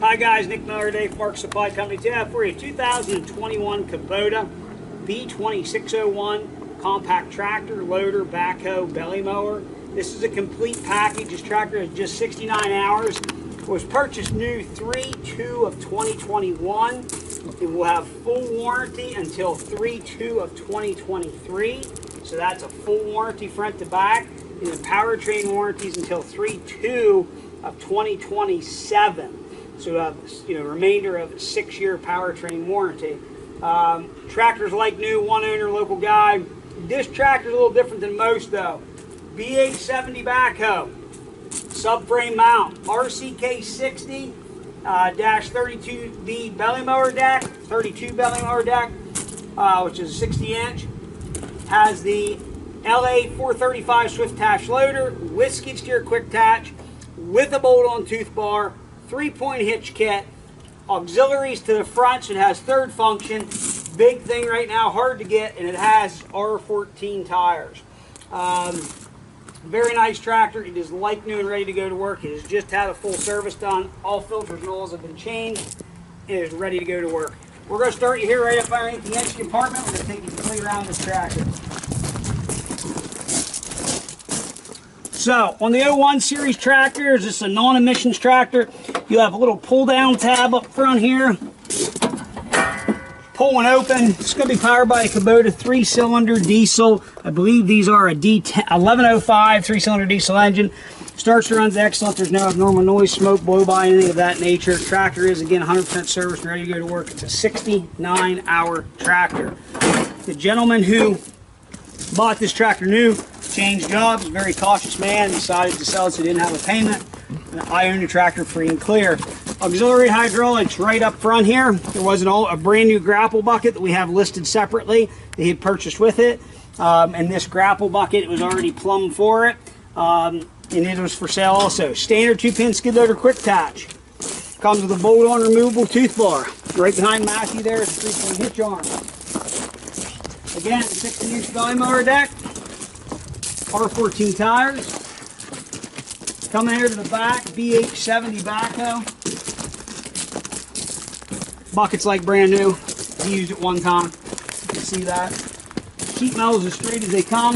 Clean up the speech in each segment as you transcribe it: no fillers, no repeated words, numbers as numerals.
Hi guys, Nick Miller, Dave Mark Supply Company. Today I have for you 2021 Kubota B2601 compact tractor, loader, backhoe, belly mower. This is a complete package. This tractor is just 69 hours. It was purchased new 3/2 of 2021. It will have full warranty until 3/2 of 2023. So that's a full warranty front to back. And the powertrain warranties until 3/2 of 2027. So remainder of a 6-year powertrain warranty. Tractor's like new, one owner, local guy. This tractor's a little different than most though. B870 backhoe, subframe mount, RCK60 -32B belly mower deck, 32 belly mower deck, which is a 60-inch. Has the LA 435 swift attach loader with skid steer quick attach, with a bolt-on tooth bar, 3-point hitch kit, auxiliaries to the front, so it has third function. Big thing right now, hard to get, and it has R14 tires. Very nice tractor. It is like new and ready to go to work. It has just had a full service done. All filters and oils have been changed. It is ready to go to work. We're going to start you here right up underneath the engine compartment. We're going to take you completely around this tractor. So, on the 01 series tractors, this is a non-emissions tractor. You have a little pull-down tab up front here. Pull one open. It's going to be powered by a Kubota 3-cylinder diesel. I believe these are a D1105 3-cylinder diesel engine. Starts and runs excellent. There's no abnormal noise, smoke, blow-by, anything of that nature. Tractor is, again, 100% service and ready to go to work. It's a 69-hour tractor. The gentleman who bought this tractor new, changed jobs, very cautious man, decided to sell it so he didn't have a payment. And I own the tractor free and clear. Auxiliary hydraulics right up front here. There was a brand new grapple bucket that we have listed separately that he had purchased with it. And this grapple bucket was already plumbed for it. And it was for sale also. Standard 2-pin skid loader quick attach. Comes with a bolt-on removable tooth bar. Right behind Matthew there is a 3-point hitch arm. Again, 60-inch belly mower deck. R14 tires. Coming here to the back, B870 backhoe. Bucket's like brand new. He used it one time. You can see that. Sheet metal's as straight as they come.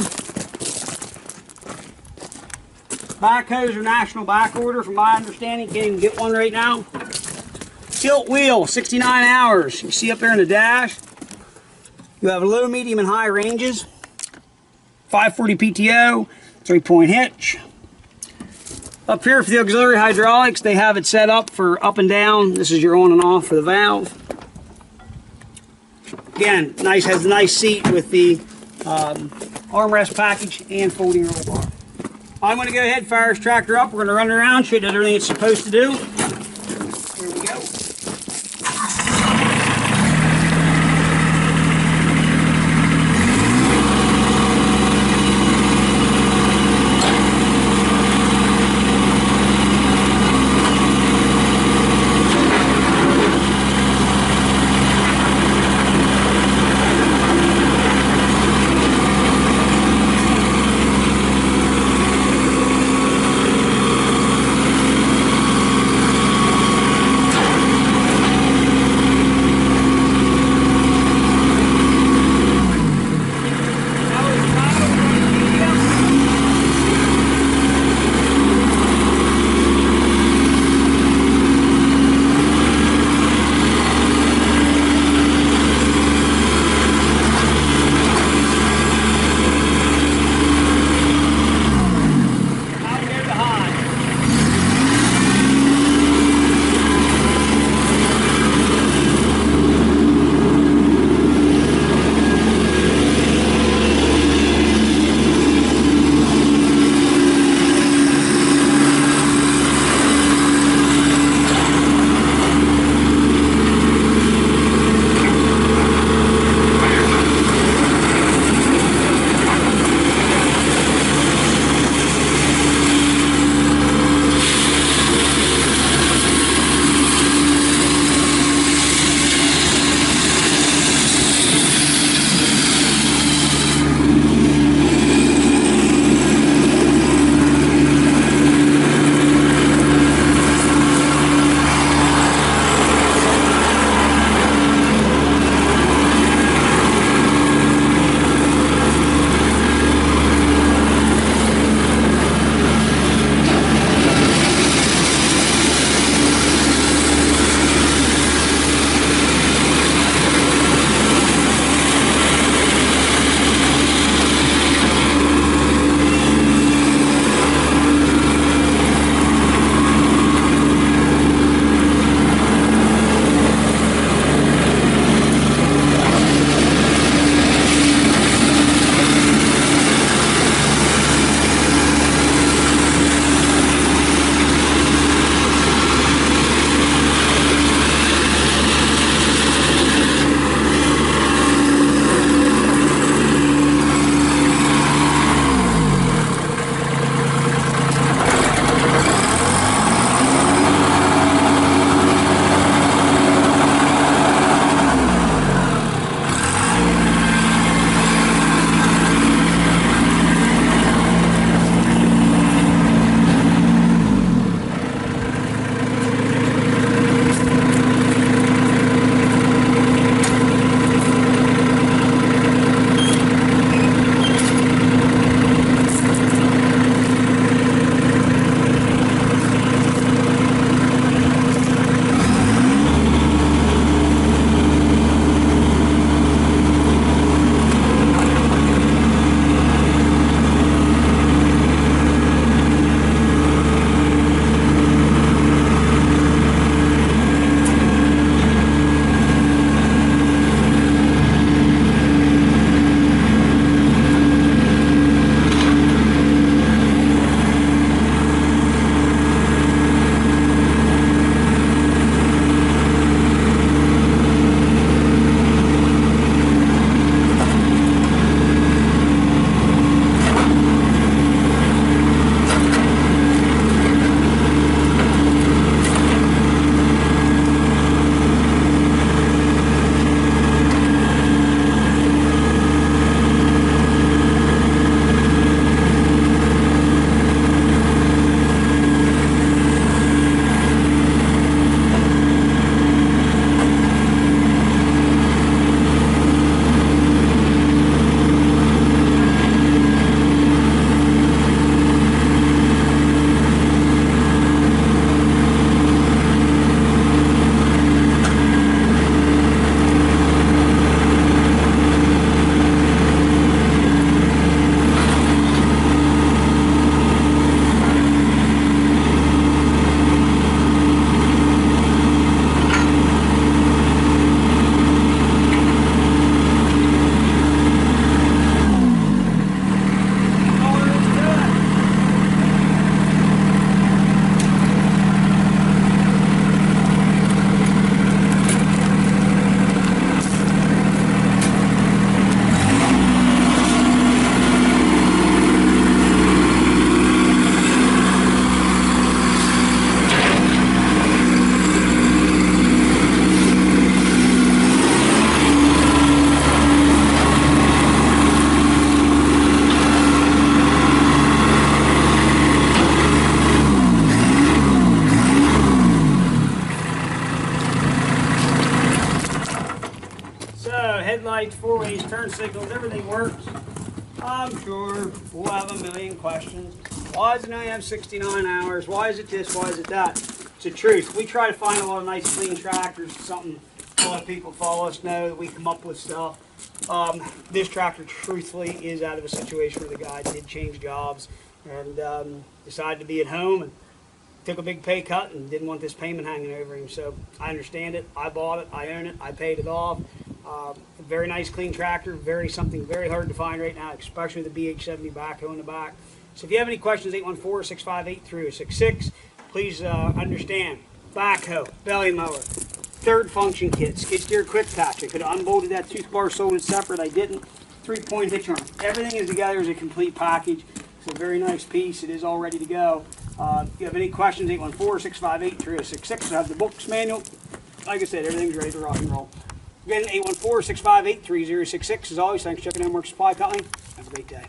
Backhoes are national back order from my understanding. Can't even get one right now. Tilt wheel, 69 hours. You see up there in the dash. You have low, medium, and high ranges. 540 PTO, 3-point hitch. Up here for the auxiliary hydraulics, they have it set up for up and down. This is your on and off for the valve. Again, has a nice seat with the armrest package and folding roll bar. I'm going to go ahead and fire this tractor up. We're going to run it around, show it does everything it's supposed to do. Here we go. headlights, four ways, turn signals, everything works. I'm sure we'll have a million questions. Why does it only have 69 hours? Why is it this? Why is it that? It's the truth. We try to find a lot of nice clean tractors, something a lot of people follow us know that we come up with stuff. This tractor truthfully is out of a situation where the guy did change jobs and decided to be at home and took a big pay cut and didn't want this payment hanging over him. So I understand it. I bought it. I own it. I paid it off. A very nice clean tractor, something very hard to find right now, especially the BH70 backhoe in the back. So if you have any questions, 814-658-3066. Please understand, backhoe, belly mower, third function kit, skid steer quick patch. I could have unbolted that tooth bar, sold it separate. I didn't. 3-point hitch arm. Everything is together as a complete package. It's a very nice piece. It is all ready to go. If you have any questions, 814-658-3066. I have the books manual. Like I said, everything's ready to rock and roll. Again, 814-658-3066. As always, thanks for checking out Mower Supply Company. Have a great day.